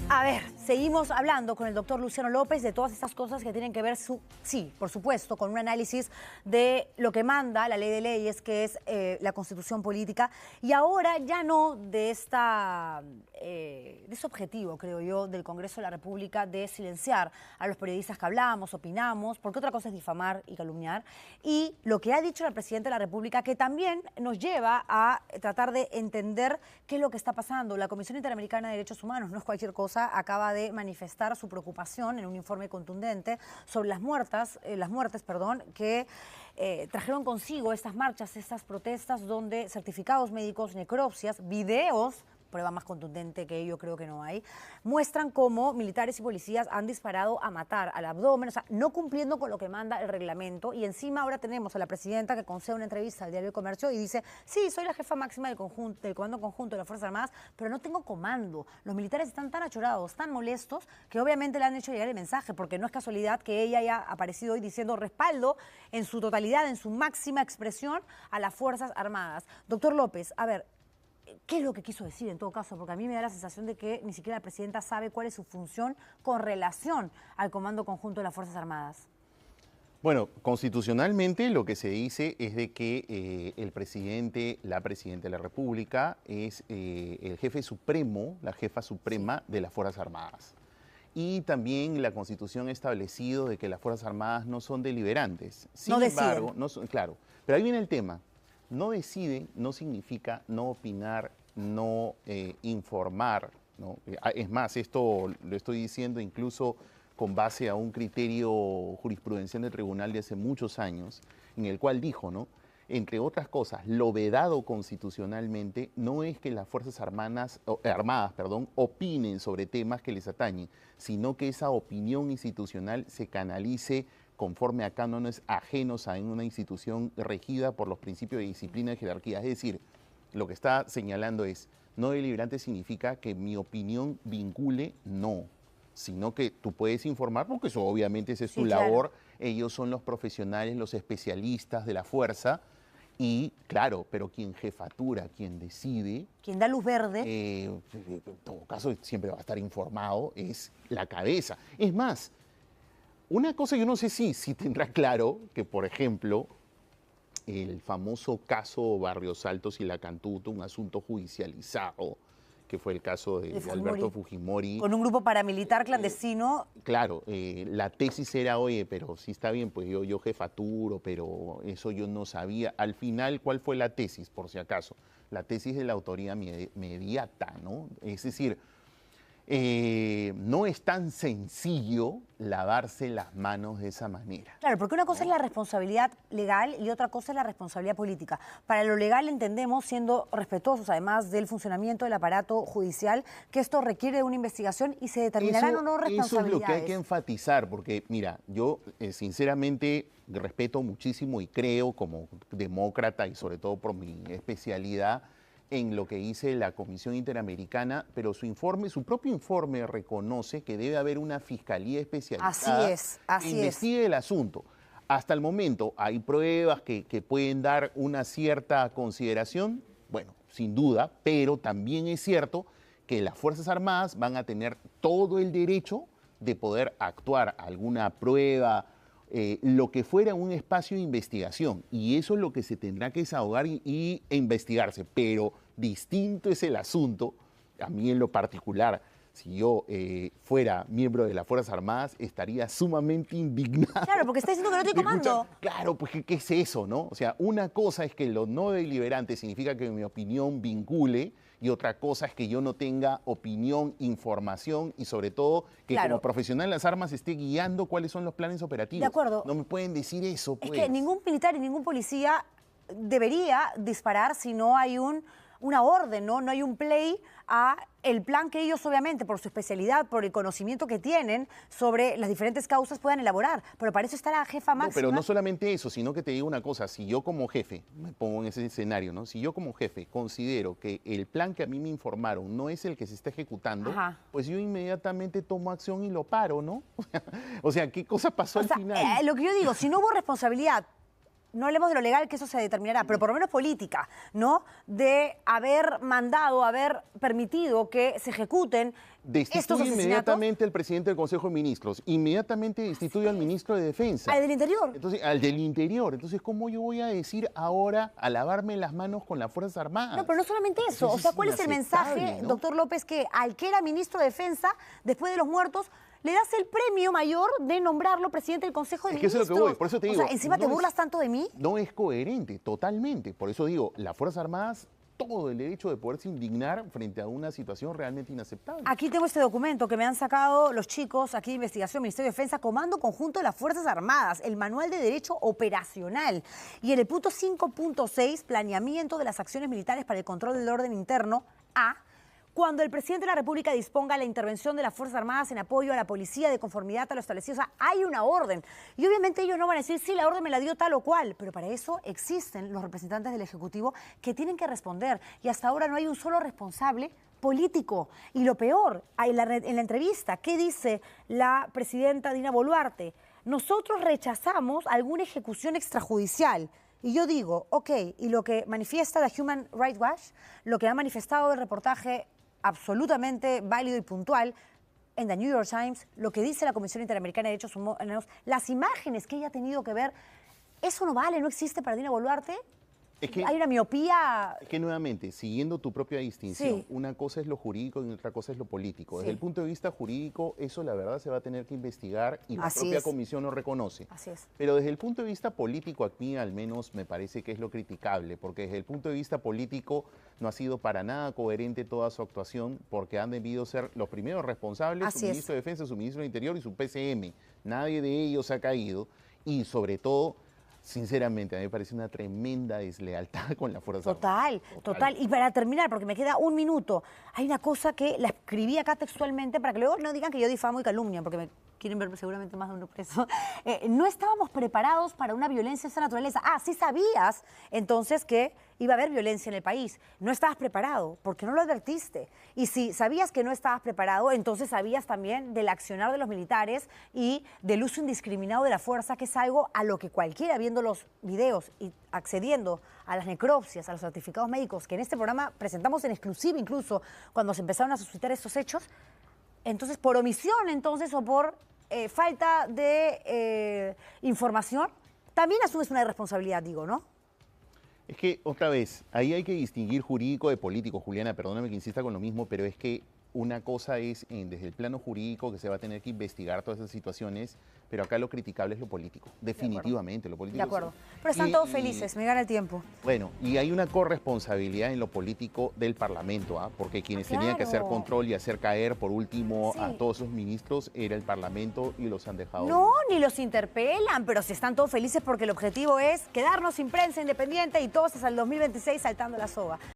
A ver, seguimos hablando con el doctor Luciano López de todas estas cosas que tienen que ver, sí, por supuesto, con un análisis de lo que manda la ley de leyes, que es la Constitución política, y ahora ya no de ese objetivo, creo yo, del Congreso de la República de silenciar a los periodistas que hablamos, opinamos, porque otra cosa es difamar y calumniar, y lo que ha dicho el presidente de la República, que también nos lleva a tratar de entender qué es lo que está pasando. La Comisión Interamericana de Derechos Humanos no es cualquier cosa, acaba de manifestar su preocupación en un informe contundente sobre las muertes que trajeron consigo estas marchas, estas protestas, donde certificados médicos, necropsias, videos, prueba más contundente que ello creo que no hay, muestran cómo militares y policías han disparado a matar al abdomen, o sea, no cumpliendo con lo que manda el reglamento. Y encima ahora tenemos a la presidenta que concede una entrevista al Diario de Comercio y dice: sí, soy la jefa máxima del Comando Conjunto de las Fuerzas Armadas, pero no tengo comando. Los militares están tan achorados, tan molestos, que obviamente le han hecho llegar el mensaje, porque no es casualidad que ella haya aparecido hoy diciendo respaldo en su totalidad, en su máxima expresión, a las Fuerzas Armadas. Doctor López, a ver, ¿qué es lo que quiso decir en todo caso? Porque a mí me da la sensación de que ni siquiera la presidenta sabe cuál es su función con relación al Comando Conjunto de las Fuerzas Armadas. Bueno, constitucionalmente lo que se dice es de que el presidente, la presidenta de la República es el jefe supremo, la jefa suprema de las Fuerzas Armadas. Y también la Constitución ha establecido de que las Fuerzas Armadas no son deliberantes. Sin embargo, no son, claro, pero ahí viene el tema. No decide no significa no opinar, no informar, ¿no? Es más, esto lo estoy diciendo incluso con base a un criterio jurisprudencial del tribunal de hace muchos años, en el cual dijo, ¿no?, entre otras cosas, lo vedado constitucionalmente no es que las Fuerzas Armadas, opinen sobre temas que les atañen, sino que esa opinión institucional se canalice conforme a cánones ajenos a una institución regida por los principios de disciplina y jerarquía. Es decir, lo que está señalando es, no deliberante significa que mi opinión vincule, no, sino que tú puedes informar, porque eso obviamente esa es tu labor, ellos son los profesionales, los especialistas de la fuerza, y claro, pero quien jefatura, quien decide, quien da luz verde, en todo caso siempre va a estar informado, es la cabeza. Es más, una cosa yo no sé si tendrá claro que, por ejemplo, el famoso caso Barrios Altos y La Cantuta, un asunto judicializado, que fue el caso de Alberto Fujimori. Con un grupo paramilitar clandestino. Claro, la tesis era, oye, pero sí está bien, pues yo jefaturo, pero eso yo no sabía. Al final, ¿cuál fue la tesis, por si acaso? La tesis de la autoría mediata, ¿no? Es decir, no es tan sencillo lavarse las manos de esa manera. Claro, porque una cosa es la responsabilidad legal y otra cosa es la responsabilidad política. Para lo legal entendemos, siendo respetuosos además del funcionamiento del aparato judicial, que esto requiere una investigación y se determinarán o no responsabilidades. Eso es lo que hay que enfatizar, porque mira, yo sinceramente respeto muchísimo y creo como demócrata y sobre todo por mi especialidad en lo que dice la Comisión Interamericana, pero su propio informe reconoce que debe haber una fiscalía especializada que investigue el asunto. Hasta el momento hay pruebas que pueden dar una cierta consideración, bueno, sin duda, pero también es cierto que las Fuerzas Armadas van a tener todo el derecho de poder actuar alguna prueba, lo que fuera un espacio de investigación, y eso es lo que se tendrá que desahogar e investigarse, pero distinto es el asunto. A mí en lo particular, si yo fuera miembro de las Fuerzas Armadas, estaría sumamente indignado. Claro, porque está diciendo que no tiene comando. Claro, pues ¿qué es eso, no? O sea, una cosa es que lo no deliberante significa que mi opinión vincule, y otra cosa es que yo no tenga opinión, información y sobre todo que como profesional en las armas esté guiando cuáles son los planes operativos. De acuerdo. No me pueden decir eso, pues. Es que ningún militar y ningún policía debería disparar si no hay una orden, ¿no? No hay un play a el plan que ellos, obviamente, por su especialidad, por el conocimiento que tienen sobre las diferentes causas, puedan elaborar. Pero para eso está la jefa máxima. No, pero no solamente eso, sino que te digo una cosa, si yo como jefe, me pongo en ese escenario, ¿no? Si yo como jefe considero que el plan que a mí me informaron no es el que se está ejecutando, pues yo inmediatamente tomo acción y lo paro, ¿no? O sea, ¿qué cosa pasó al final? Lo que yo digo, si no hubo responsabilidad no hablemos de lo legal, que eso se determinará, pero por lo menos política, ¿no? De haber mandado, haber permitido que se ejecuten estos Destituye asesinatos. inmediatamente al presidente del Consejo de Ministros, inmediatamente destituye al ministro de Defensa. Al del Interior. Entonces, al del Interior. Entonces, ¿cómo yo voy a decir ahora a lavarme las manos con las Fuerzas Armadas? No, pero no solamente eso. O sea, ¿cuál es el mensaje, ¿no? doctor López, que al que era ministro de Defensa, después de los muertos, le das el premio mayor de nombrarlo presidente del Consejo de Es que eso Ministros? es lo que voy, por eso te digo. O sea, ¿encima te burlas tanto de mí? No es coherente, totalmente. Por eso digo, las Fuerzas Armadas, todo el derecho de poderse indignar frente a una situación realmente inaceptable. Aquí tengo este documento que me han sacado los chicos aquí de investigación, Ministerio de Defensa, Comando Conjunto de las Fuerzas Armadas, el Manual de Derecho Operacional. Y en el punto 5.6, planeamiento de las acciones militares para el control del orden interno, A, cuando el presidente de la República disponga la intervención de las Fuerzas Armadas en apoyo a la policía de conformidad a lo establecido. O sea, hay una orden. Y obviamente ellos no van a decir, sí, la orden me la dio tal o cual, pero para eso existen los representantes del Ejecutivo que tienen que responder. Y hasta ahora no hay un solo responsable político. Y lo peor, en la entrevista, ¿qué dice la presidenta Dina Boluarte? Nosotros rechazamos alguna ejecución extrajudicial. Y yo digo, ok, y lo que manifiesta la Human Rights Watch, lo que ha manifestado el reportaje absolutamente válido y puntual en The New York Times, lo que dice la Comisión Interamericana de Derechos Humanos, las imágenes que ella ha tenido que ver, ¿eso no vale? ¿No existe para Dina Boluarte? Es que, hay una miopía. Es que nuevamente, siguiendo tu propia distinción, Sí. una cosa es lo jurídico y otra cosa es lo político. Desde Sí. el punto de vista jurídico, eso la verdad se va a tener que investigar y la Así propia es. comisión lo reconoce. Así es. Pero desde el punto de vista político, aquí al menos me parece que es lo criticable, porque desde el punto de vista político no ha sido para nada coherente toda su actuación, porque han debido ser los primeros responsables, Así su es. ministro de Defensa, su ministro de Interior y su PCM. Nadie de ellos ha caído y sobre todo, sinceramente, a mí me parece una tremenda deslealtad con la Fuerza Total, total. Y para terminar, porque me queda un minuto, hay una cosa que la escribí acá textualmente para que luego no digan que yo difamo y calumnia, porque me quieren ver seguramente más de uno preso. No estábamos preparados para una violencia de esa naturaleza. Ah, sí sabías entonces que iba a haber violencia en el país. No estabas preparado, porque no lo advertiste. Y si sabías que no estabas preparado, entonces sabías también del accionar de los militares y del uso indiscriminado de la fuerza, que es algo a lo que cualquiera viendo los videos y accediendo a las necropsias, a los certificados médicos, que en este programa presentamos en exclusiva incluso cuando se empezaron a suscitar estos hechos, entonces por omisión entonces o por falta de información, también asumes una responsabilidad, digo, ¿no? Es que, otra vez, ahí hay que distinguir jurídico de político. Juliana, perdóname que insista con lo mismo, pero es que una cosa es desde el plano jurídico que se va a tener que investigar todas esas situaciones, pero acá lo criticable es lo político, definitivamente, lo político. De acuerdo. Pero están todos felices, me gana el tiempo. Bueno, y hay una corresponsabilidad en lo político del Parlamento, ¿ah? Porque quienes tenían que hacer control y hacer caer, por último, a todos esos ministros, era el Parlamento y los han dejado. No, ni los interpelan, pero si están todos felices porque el objetivo es quedarnos sin prensa independiente y todos hasta el 2026 saltando la soga.